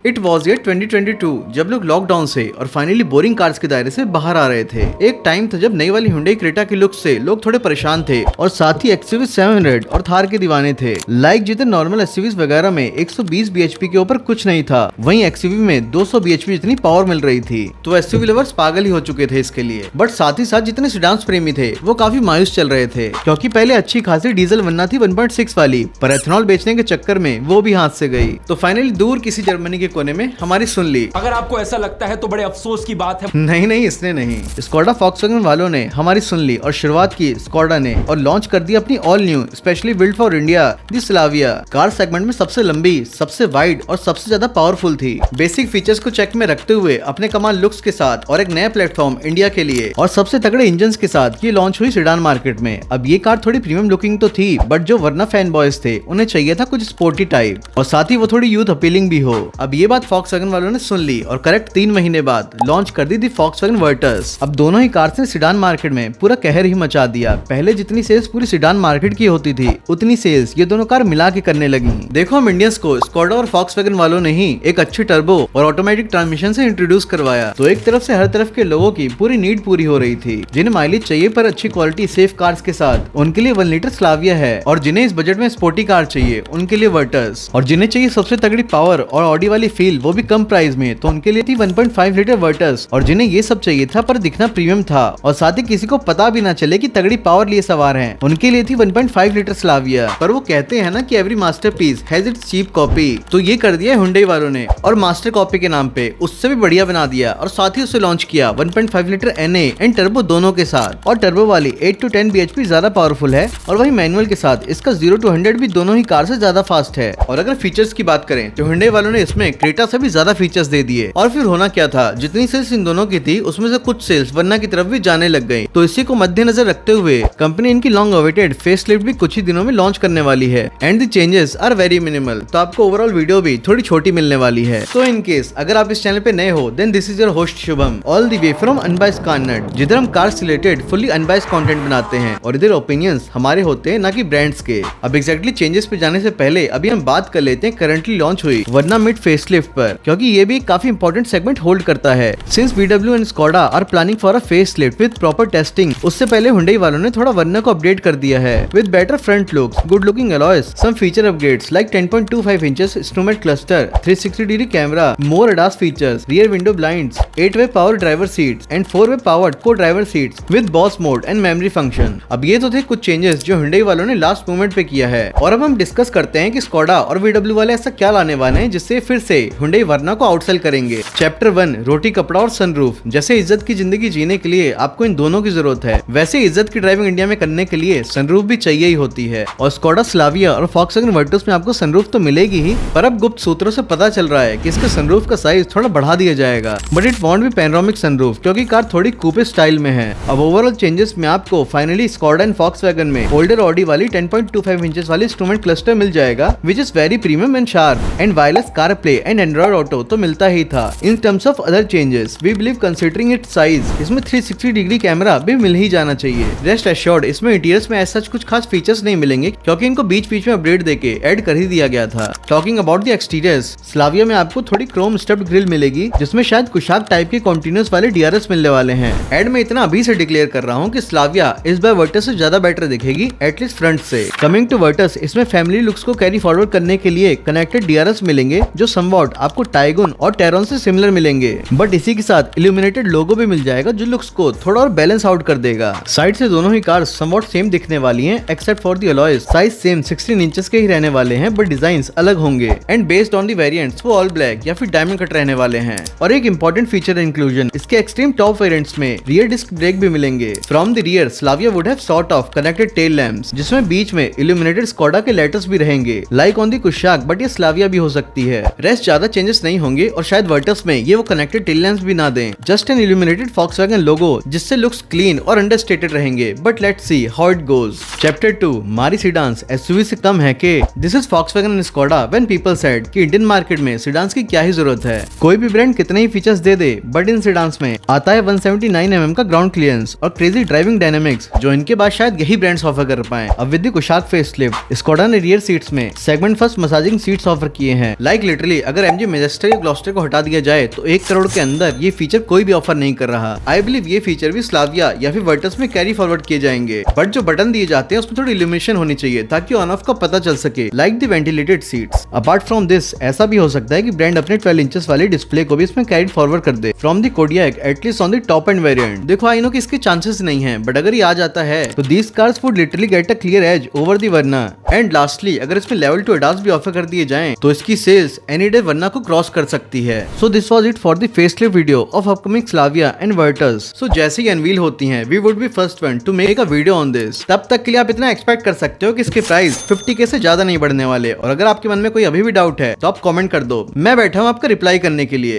It was year 2022 जब लोग lockdown से और फाइनली बोरिंग कार्स के दायरे से बाहर आ रहे थे। एक टाइम था जब नई वाली Hyundai क्रेटा की लुक से लोग थोड़े परेशान थे और साथ ही XUV 700 और थार के दीवाने थे। लाइक जितने नॉर्मल SUVs वगैरह में 120 bhp के ऊपर कुछ नहीं था, वहीं XUV में 200 bhp जितनी पावर मिल रही थी। तो SUV लवर्स पागल ही हो चुके थे इसके लिए। बट साथ ही साथ जितने सिडान्स प्रेमी थे वो काफी मायूस चल रहे थे, क्योंकि पहले अच्छी खासी डीजल वन्ना थी 1.6 वाली, पर एथेनॉल बेचने के चक्कर में वो भी हाथ से गई। तो फाइनली दूर किसी जर्मनी के कोने में हमारी सुन ली। अगर आपको ऐसा लगता है तो बड़े अफसोस की बात है। नहीं, इसने नहीं, स्कोडा वॉक्सवैगन वालों ने हमारी सुन ली और शुरुआत की स्कोडा ने और लॉन्च कर दी अपनी all new specially build for India the Slavia. Car segment में सबसे लंबी, सबसे वाइड और सबसे ज्यादा पावरफुल थी। बेसिक फीचर्स को चेक में रखते हुए अपने कमाल लुक्स के साथ और एक नया प्लेटफॉर्म इंडिया के लिए और सबसे तगड़े इंजन के साथ ये लॉन्च हुई सिडान मार्केट में। अब ये कार थोड़ी प्रीमियम लुकिंग तो थी, बट जो वरना फैन बॉयज थे उन्हें चाहिए था कुछ स्पोर्टी टाइप और साथ ही वो थोड़ी यूथ अपीलिंग भी हो। अब ये बात वॉक्सवैगन वालों ने सुन ली और करेक्ट 3 महीने बाद लॉन्च कर दी थी वॉक्सवैगन वर्टस। अब दोनों ही कार्स ने सिडान मार्केट में पूरा कहर ही मचा दिया। पहले जितनी सेल्स पूरी सिडान मार्केट की होती थी, उतनी सेल्स ये दोनों कार मिला के करने लगी। देखो, हम इंडियंस को स्कोडा और वॉक्सवैगन वालों ने ही एक अच्छी टर्बो और ऑटोमेटिक ट्रांसमिशन से इंट्रोड्यूस करवाया, तो एक तरफ से हर तरफ के लोगों की पूरी नीड पूरी हो रही थी। जिन्हें माइलेज चाहिए पर अच्छी क्वालिटी सेफ कार्स के साथ, उनके लिए 1 लीटर स्लाविया है, और जिन्हें इस बजट में स्पोर्टी कार चाहिए उनके लिए वर्टस, और जिन्हें चाहिए सबसे तगड़ी पावर और ऑडी वाली फील वो भी कम प्राइस में, तो उनके लिए थी 1.5 लीटर वर्टस। और जिन्हें ये सब चाहिए था पर दिखना प्रीमियम था और साथ ही किसी को पता भी ना चले कि तगड़ी पावर लिए सवार हैं, उनके लिए थी 1.5 लीटर स्लाविया। पर वो कहते हैं ना कि every masterpiece has its cheap copy, तो ये कर दिया Hyundai वालों ने और मास्टर कॉपी के नाम पे उससे भी बढ़िया बना दिया और साथ ही उसे लॉन्च किया 1.5 लीटर NA एंड टर्बो दोनों के साथ। और टर्बो वाली 8 to 10 bhp ज्यादा पावरफुल है और वही मैनुअल के साथ इसका 0 to 100 भी दोनों ही कार से ज्यादा फास्ट है। और अगर फीचर्स की बात करें तो Hyundai वालों ने इसमें क्रेटा से भी ज्यादा फीचर्स दे दिए। और फिर होना क्या था, जितनी सेल्स इन दोनों की थी उसमें से कुछ सेल्स वरना की तरफ भी जाने लग गई। तो इसी को मद्देनजर रखते हुए कंपनी इनकी लॉन्ग अवेटेड फेसलिफ्ट भी कुछ ही दिनों में लॉन्च करने वाली है and the changes are very minimal. तो आपको ओवरऑल वीडियो भी थोड़ी छोटी मिलने वाली है। तो इन केस अगर आप इस चैनल पे नए हो, then this is your host Shubham, all the way from unbiased Kannada, जिधर हम cars related fully unbiased content बनाते हैं और इधर ओपिनियंस हमारे होते हैं ना कि ब्रांड्स के। अब एग्जैक्टली चेंजेस पे जाने से पहले अभी हम बात कर लेते हैं करंटली लॉन्च हुई वरना मिड फेसलिफ्ट पर, क्योंकि ये भी काफी इंपॉर्टेंट सेगमेंट होल्ड करता है। Since VW and Skoda are planning for a facelift with proper testing, उससे पहले Hyundai वालों ने थोड़ा वरना को अपडेट कर दिया है with better front looks, good looking alloys, some feature upgrades like 10.25 inches instrument cluster, 360 degree camera, more ADAS features, rear window blinds, 8-way power driver seats and 4-way powered co driver seats with boss mode and memory function. अब ये तो थे कुछ changes जो Hyundai वालों ने last moment पे किया है। और अब हम डिस्कस करते हैं कि स्कोडा और VW वाले ऐसा क्या लाने वाले हैं जिससे फिर से Hyundai वरना को आउटसेल करेंगे। चैप्टर 1 रोटी कपड़ा और सनरूफ। जैसे इज्जत की जिंदगी जीने के लिए आपको इन दोनों की जरूरत है, वैसे इज्जत की ड्राइविंग इंडिया में करने के लिए सनरूफ भी चाहिए ही होती है। और स्कोडा स्लाविया और वॉक्सवैगन वर्टस में आपको सनरूफ तो मिलेगी ही, पर अब गुप्त सूत्रों से पता चल रहा है कि इसके सनरूफ का साइज थोड़ा बढ़ा दिया जाएगा, but it won't be panoramic sunroof, क्योंकि कार थोड़ी कूपे स्टाइल में है। अब ओवरऑल चेंजेस में आपको फाइनली स्कोडा एंड वॉक्सवैगन में ओल्डर ऑडी वाली 10.25 इंचेस वाली इंस्ट्रूमेंट क्लस्टर मिल जाएगा, which is very premium and sharp, and wireless car play and Android auto तो मिलता ही था। In terms of other changes we believe considering it size, इसमें 360 डिग्री कैमरा भी मिल ही जाना चाहिए। रेस्ट एश्योर्ड, इसमें इंटीरियर्स में ऐसा कुछ खास फीचर्स नहीं मिलेंगे, क्योंकि इनको बीच बीच में अपडेट देके ऐड कर ही दिया गया था। Talking about the exteriors, Slavia में आपको थोड़ी क्रोम स्टफ्ड ग्रिल मिलेगी, जिसमें शायद कुशाक टाइप के कॉन्टिन्यूस वाले DRS मिलने वाले हैं। एड में इतना अभी से डिक्लेयर कर रहा हूँ कि स्लाविया इस बार वर्टस से ज्यादा बेटर दिखेगी, एटलीस्ट फ्रंट से। कमिंग टू वर्टस, इसमें फैमिली लुक्स को कैरी फॉरवर्ड करने के लिए कनेक्टेड DRS मिलेंगे, जो समवॉट आपको टाइगुन और टेरॉन से सिमिलर मिलेंगे, बट इसी के साथ इल्यूमिनेटेड लोगो भी मिल जाएगा जो लुक्स को थोड़ा और बैलेंस आउट कर देगा। साइड से दोनों ही कार्स समवॉट सेम दिखने वाली हैं, except for the alloys. Size same 16 inches के ही रहने वाले हैं, बट डिजाइंस अलग होंगे and based on the variants वो ऑल ब्लैक या फिर डायमंड कट रहने वाले हैं। और एक इंपॉर्टेंट फीचर इंक्लूजन, इसके एक्सट्रीम टॉप वेरिएंट्स में रियर डिस्क ब्रेक भी मिलेंगे। From the rear Slavia would have sort of connected tail lamps, जिसमें बीच में इल्यूमिनेटेड स्कोडा के लेटर्स भी रहेंगे, like on the Kushaq, but ये स्लाविया भी हो सकती है। रेस्ट ज्यादा चेंजेस नहीं होंगे और शायद वर्टस में ये वो कनेक्टेड टेल लैम्प्स भी ना दें, जस्ट एन इल्यूमिनेटेड वॉक्सवैगन लोगो, जिससे लुक्स क्लीन और अंडरस्टेटेड रहेंगे, but let's see how it goes. Chapter 2 मारी सिडान्स SUV से कम है के? This is Volkswagen and Skoda when people said कि इंडियन मार्केट में सिडान्स की क्या ही जरूरत है। कोई भी ब्रांड कितने ही features they they, but in सिडान्स में आता है 179 mm का ग्राउंड क्लियरेंस और क्रेजी ड्राइविंग डायनामिक्स, जो इनके बाद शायद यही ब्रांड्स ऑफर कर पाए। अब with the Kushaq facelift, Skoda ने रियर सीट्स में segment first massaging seats offer किए हैं। लाइक लिटरली अगर MG मैजेस्टर या ग्लॉस्टर को हटा दिया जाए तो 1 करोड़ के अंदर ये फीचर कोई भी ऑफर नहीं कर रहा। आई बिलीव ये फीचर भी स्लाविया या फिर वर्टस में कैरी फॉरवर्ड किए जाएंगे, बट जो बटन दिए जाते हैं उसमें थोड़ी इल्यूमिनेशन होनी चाहिए ताकि ऑन ऑफ का पता चल सके, like the ventilated seats. Apart from this ऐसा भी हो सकता है कि ब्रांड अपने 12 इंचेस वाले डिस्प्ले को भी इसमें कैरी फॉरवर्ड कर दे from the Kodiaq at least on the top end variant. देखो आई नो कि इसके चांसेस नहीं है, बट अगर ये आ जाता है तो these cars would literally get a clear edge over the Verna. And lastly अगर इसमें लेवल 2 ADAS भी ऑफर कर दिए जाएं तो इसकी सेल्स एनी डे वर्ना को क्रॉस कर सकती है। So this was it for the facelift video of upcoming Slavia and Virtus. So जैसे ही अनवील होती हैं we would be first one to make a video on this. तब तक के लिए आप इतना एक्सपेक्ट कर सकते हो कि इसके प्राइस 50K से ज्यादा नहीं बढ़ने वाले। और अगर आपके मन में कोई अभी भी डाउट है तो आप कमेंट कर दो, मैं बैठा हूँ आपका रिप्लाई करने के लिए।